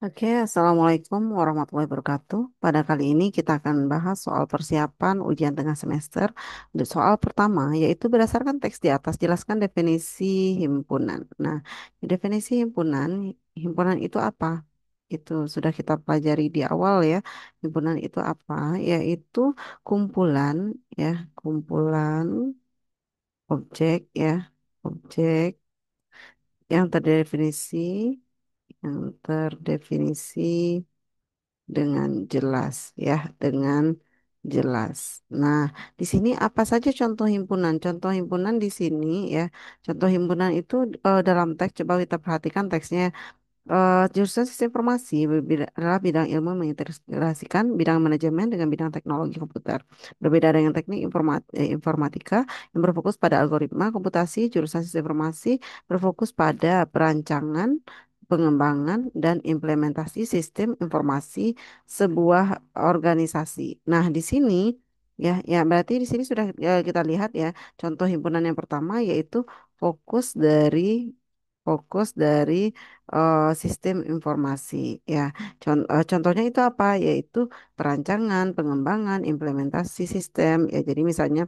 Oke, Assalamualaikum warahmatullahi wabarakatuh. Pada kali ini kita akan bahas soal persiapan ujian tengah semester. Untuk soal pertama, yaitu berdasarkan teks di atas, jelaskan definisi himpunan. Nah, definisi himpunan itu apa? Itu sudah kita pelajari di awal ya. Himpunan itu apa? Yaitu kumpulan, ya, kumpulan objek yang terdefinisi, yang terdefinisi dengan jelas ya, dengan jelas. Nah, di sini apa saja contoh himpunan? Contoh himpunan di sini ya. Contoh himpunan itu dalam teks coba kita perhatikan teksnya. Jurusan Sistem Informasi adalah bidang ilmu mengintegrasikan bidang manajemen dengan bidang teknologi komputer. Berbeda dengan teknik informatika yang berfokus pada algoritma komputasi, jurusan Sistem Informasi berfokus pada perancangan, pengembangan, dan implementasi sistem informasi sebuah organisasi. Nah, di sini ya berarti di sini sudah kita lihat ya contoh himpunan yang pertama yaitu fokus dari fokus dari sistem informasi ya. Contohnya itu apa? Yaitu perancangan, pengembangan, implementasi sistem ya. Jadi misalnya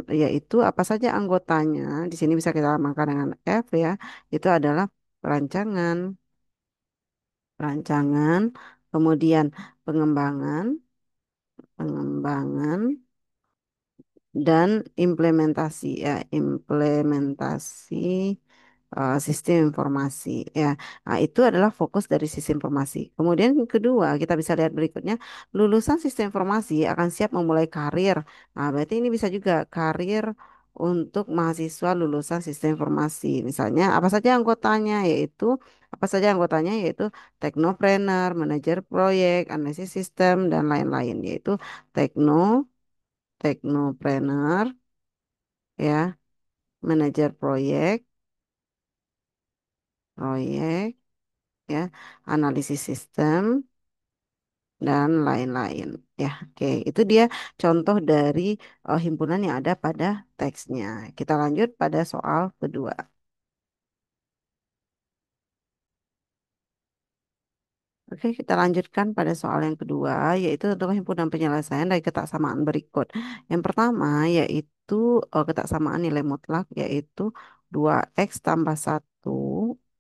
yaitu apa saja anggotanya. Di sini bisa kita lambangkan dengan F ya. Itu adalah perancangan, perancangan, kemudian pengembangan, pengembangan dan implementasi ya, implementasi sistem informasi ya. Nah, itu adalah fokus dari sistem informasi. Kemudian yang kedua, kita bisa lihat berikutnya, lulusan sistem informasi akan siap memulai karir. Nah, berarti ini bisa juga karir untuk mahasiswa lulusan sistem informasi. Misalnya apa saja anggotanya yaitu teknopreneur, manajer proyek, analisis sistem dan lain-lain yaitu tekno teknopreneur ya, manajer proyek ya, analisis sistem dan lain-lain ya. Oke, itu dia contoh dari himpunan yang ada pada teksnya. Kita lanjut pada soal kedua. Oke, kita lanjutkan pada soal yang kedua, yaitu tentang himpunan penyelesaian dari ketaksamaan berikut. Yang pertama, yaitu ketaksamaan nilai mutlak, yaitu 2x tambah 1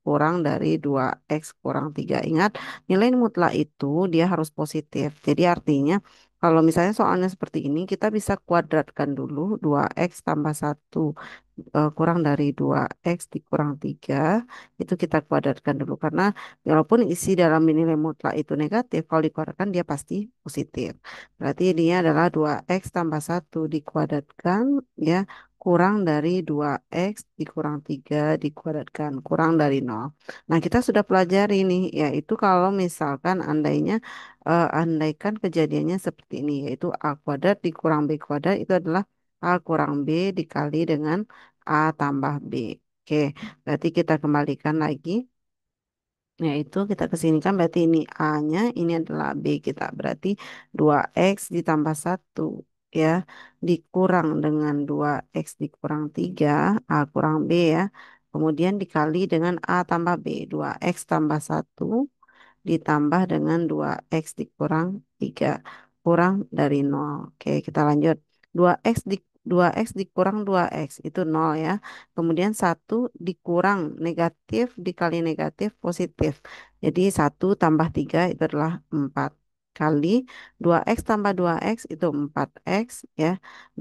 kurang dari 2x kurang 3. Ingat, nilai mutlak itu dia harus positif. Jadi artinya, kalau misalnya soalnya seperti ini, kita bisa kuadratkan dulu 2x tambah 1 kurang dari 2x dikurang 3 itu kita kuadratkan dulu karena walaupun isi dalam nilai mutlak itu negatif, kalau dikuadratkan dia pasti positif. Berarti ini adalah 2x tambah 1 dikuadratkan ya kurang dari 2x dikurang 3 dikuadratkan kurang dari 0. Nah, kita sudah pelajari nih, yaitu kalau misalkan andaikan kejadiannya seperti ini, yaitu a kuadrat dikurang b kuadrat itu adalah a kurang b dikali dengan a tambah b. Oke, berarti kita kembalikan lagi. Yaitu kita kesinikan berarti ini A-nya, ini adalah B kita. Berarti 2x ditambah 1 ya, dikurang dengan 2x dikurang 3 A kurang B ya. Kemudian dikali dengan A tambah B, 2x tambah 1 ditambah dengan 2x dikurang 3 kurang dari 0. Oke, kita lanjut. 2x dikurang 2x itu 0 ya. Kemudian 1 dikurang negatif dikali negatif positif. Jadi 1 tambah 3 itu adalah 4 kali 2x tambah 2x itu 4x ya.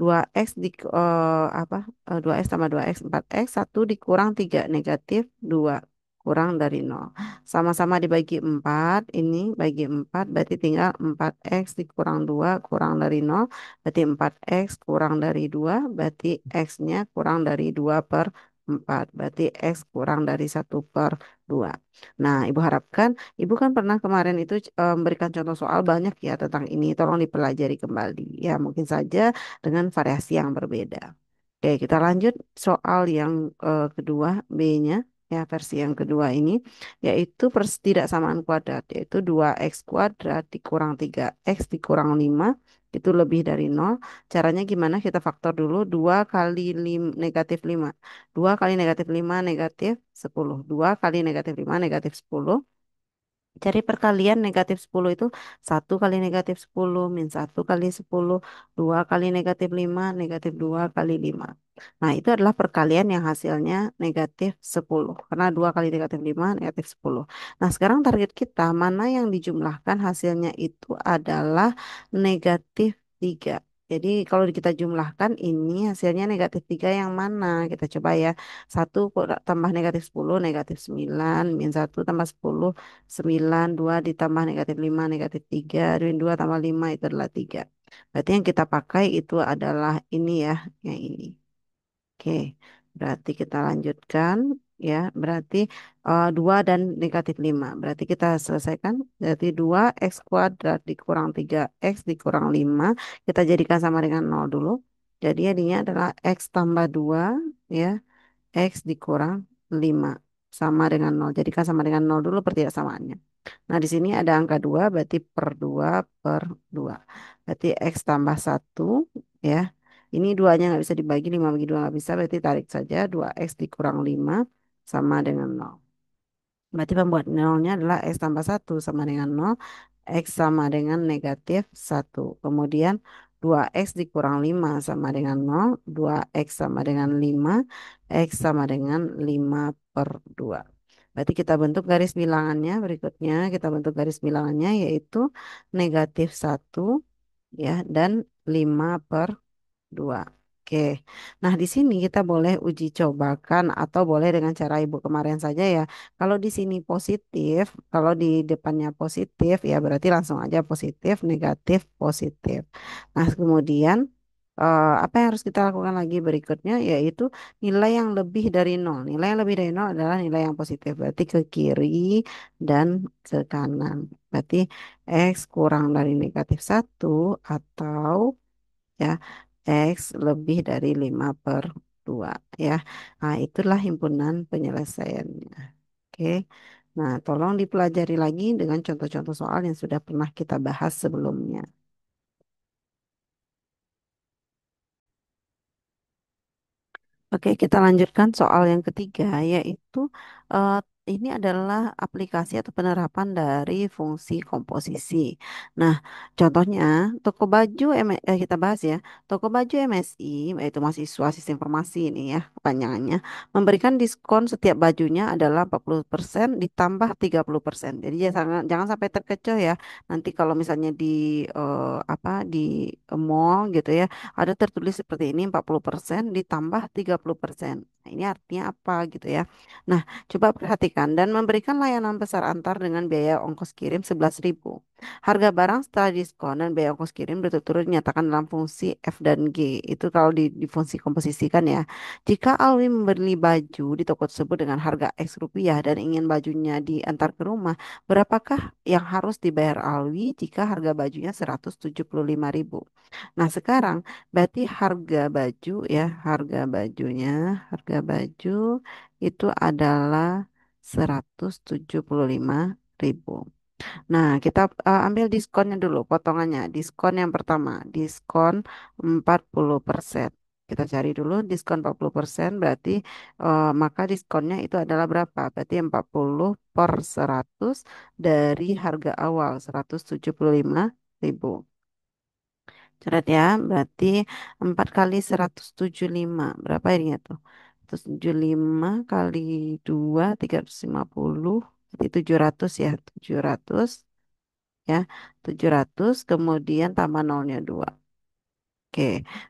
2x 2x tambah 2x 4x, 1 dikurang 3 negatif 2 kurang dari 0. Sama-sama dibagi 4, ini bagi 4 berarti tinggal 4x dikurang 2 kurang dari 0, berarti 4x kurang dari 2 berarti x-nya kurang dari 2 per 4, berarti x kurang dari 1/2. Nah, Ibu harapkan, Ibu kan pernah kemarin itu memberikan contoh soal banyak ya tentang ini, tolong dipelajari kembali. Ya, mungkin saja dengan variasi yang berbeda. Oke, kita lanjut soal yang kedua, B-nya. Ya, versi yang kedua ini yaitu persetidaksamaan kuadrat yaitu 2x kuadrat dikurang 3x dikurang 5 itu lebih dari 0. Caranya gimana? Kita faktor dulu 2 kali negatif 5. 2 kali negatif 5 negatif 10. 2 kali negatif 5 negatif 10. Cari perkalian negatif 10 itu satu kali negatif 10 min satu kali 10, 2 kali negatif 5 negatif 2 kali 5. Nah, itu adalah perkalian yang hasilnya negatif 10. Karena 2 kali negatif 5 negatif 10. Nah, sekarang target kita mana yang dijumlahkan hasilnya itu adalah negatif 3. Jadi kalau kita jumlahkan ini hasilnya negatif 3 yang mana? Kita coba ya. Satu tambah negatif 10 negatif 9 min satu tambah 10 9 2 ditambah negatif 5 negatif 3 dan 2 tambah 5 itu adalah 3. Berarti yang kita pakai itu adalah ini ya, yang ini. Oke, berarti kita lanjutkan ya. Berarti 2 dan negatif 5. Berarti kita selesaikan. Berarti 2 x kuadrat dikurang 3 x dikurang 5. Kita jadikan sama dengan 0 dulu. Jadi jadinya adalah x tambah 2 ya. X dikurang 5 sama dengan 0. Jadikan sama dengan 0 dulu pertidaksamaannya. Nah, di sini ada angka 2 berarti per 2 per 2. Berarti X tambah 1 ya. Ini duanya nggak bisa dibagi, 5 bagi 2 nggak bisa, berarti tarik saja 2X dikurang 5 sama dengan 0. Berarti pembuat nolnya adalah X tambah 1 sama dengan 0. X sama dengan negatif 1. Kemudian 2X dikurang 5 sama dengan 0. 2X sama dengan 5. X sama dengan 5 per 2. Berarti kita bentuk garis bilangannya berikutnya. Kita bentuk garis bilangannya yaitu negatif 1 ya dan 5 per 2. Oke. Nah, di sini kita boleh uji cobakan atau boleh dengan cara ibu kemarin saja ya. Kalau di sini positif, kalau di depannya positif ya berarti langsung aja positif, negatif, positif. Nah, kemudian apa yang harus kita lakukan lagi berikutnya yaitu nilai yang lebih dari nol. Nilai yang lebih dari nol adalah nilai yang positif. Berarti ke kiri dan ke kanan. Berarti X kurang dari negatif 1 atau ya X lebih dari 5 per 2 ya. Nah, itulah himpunan penyelesaiannya. Oke. Nah, tolong dipelajari lagi dengan contoh-contoh soal yang sudah pernah kita bahas sebelumnya. Oke, kita lanjutkan soal yang ketiga, yaitu eh, ini adalah aplikasi atau penerapan dari fungsi komposisi. Nah, contohnya toko baju kita bahas ya. Toko baju MSI, yaitu mahasiswa sistem informasi ini ya, kepanjangannya, memberikan diskon setiap bajunya adalah 40% ditambah 30%. Jadi ya jangan sampai terkecoh ya. Nanti kalau misalnya di di mall gitu ya ada tertulis seperti ini 40% ditambah 30%. Nah, ini artinya apa gitu ya. Nah, coba perhatikan dan memberikan layanan besar antar dengan biaya ongkos kirim 11.000. Harga barang setelah diskon dan biaya ongkos kirim berturut-turut dinyatakan dalam fungsi F dan G. Itu kalau di fungsi komposisikan ya. Jika Alwi membeli baju di toko tersebut dengan harga X rupiah dan ingin bajunya diantar ke rumah, berapakah yang harus dibayar Alwi jika harga bajunya 175.000? Nah, sekarang berarti harga baju ya, harga baju itu adalah 175.000. Nah, kita ambil diskonnya dulu, potongannya. Diskon yang pertama, diskon 40%. Kita cari dulu diskon 40% berarti maka diskonnya itu adalah berapa? Berarti 40 per 100 dari harga awal 175.000. Coret ya, berarti 4 kali 175. Berapa ini ya tuh? 175 kali 2, 350. Berarti 700 ya, 700 ya. 700 kemudian tambah nolnya 2. Oke,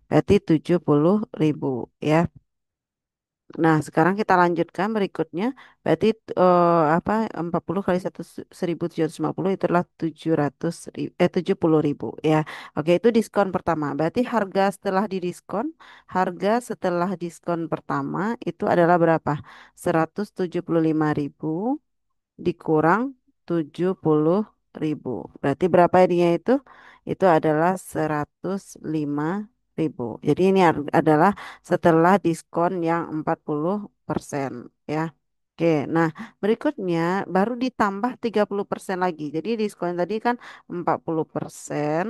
berarti 70.000 ya. Nah, sekarang kita lanjutkan berikutnya. Berarti 40 kali 1.750 itu adalah 70.000 ya. Oke, itu diskon pertama. Berarti harga setelah diskon pertama itu adalah berapa? 175.000 dikurang 70.000. Berarti berapa dia itu? Itu adalah 105.000. Jadi ini adalah setelah diskon yang 40% ya. Oke, nah berikutnya baru ditambah 30% lagi. Jadi diskon tadi kan 40%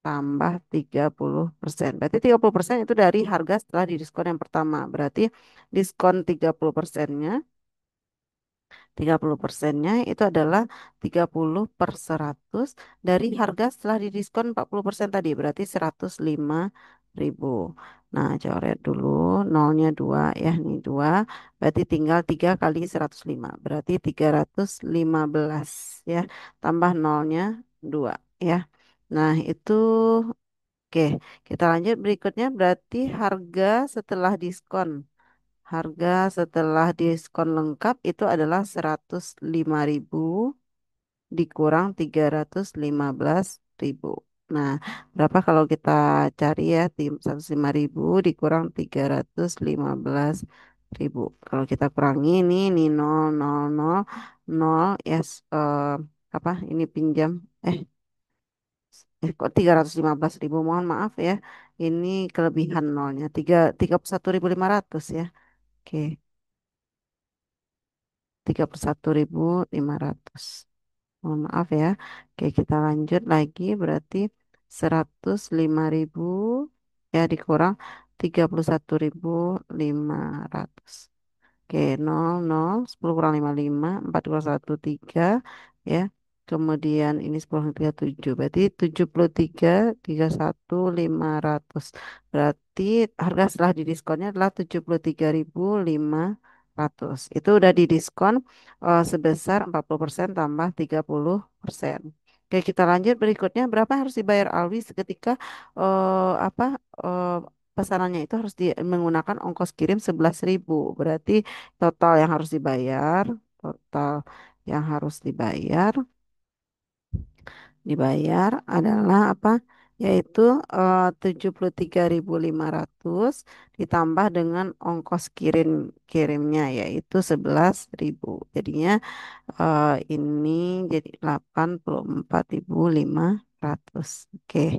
tambah 30%. Berarti 30% itu dari harga setelah didiskon yang pertama. Berarti diskon 30%-nya 30%-nya itu adalah 30 per 100 dari harga setelah didiskon 40% tadi, berarti 105.000. Nah, coret dulu, nolnya 2 ya, nih 2, berarti tinggal 3 kali 105, berarti 315 ya, tambah nolnya 2 ya. Nah, itu oke. Kita lanjut berikutnya berarti harga setelah diskon. Harga setelah diskon lengkap itu adalah 105.000 dikurang 315.000. Nah, berapa kalau kita cari ya, 105.000 dikurang 315.000. Kalau kita kurangi ini 0, 0, 0, 0 ya, apa ini pinjam, eh kok 315.000, mohon maaf ya. Ini kelebihan nolnya, 31.500 ya. Oke, 31.500. Mohon maaf ya. Oke, kita lanjut lagi. Berarti 105.000 ya dikurang 31.500. Oke, 0, 0, 10 kurang 5, 5, 4 kurang 1, 3, ya. Kemudian ini 10 kurang 3, 7. Berarti 73, 31.500. Berarti harga setelah didiskonnya adalah 73.500. Itu udah didiskon sebesar 40% tambah 30%. Oke, kita lanjut berikutnya. Berapa harus dibayar Alwi seketika apa eh, pesanannya itu harus menggunakan ongkos kirim 11.000. Berarti total yang harus dibayar, total yang harus dibayar adalah apa? Yaitu 73.500 ditambah dengan ongkos kirimnya yaitu 11.000. Jadinya ini jadi 84.500. Oke.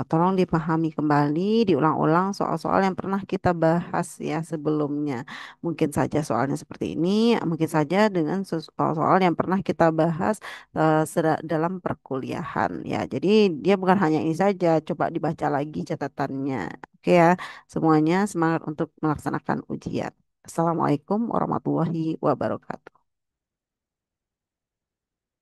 Tolong dipahami kembali, diulang-ulang soal-soal yang pernah kita bahas ya sebelumnya. Mungkin saja soalnya seperti ini, mungkin saja dengan soal-soal yang pernah kita bahas dalam perkuliahan ya. Jadi dia bukan hanya ini saja, coba dibaca lagi catatannya. Oke ya, semuanya semangat untuk melaksanakan ujian. Assalamualaikum warahmatullahi wabarakatuh.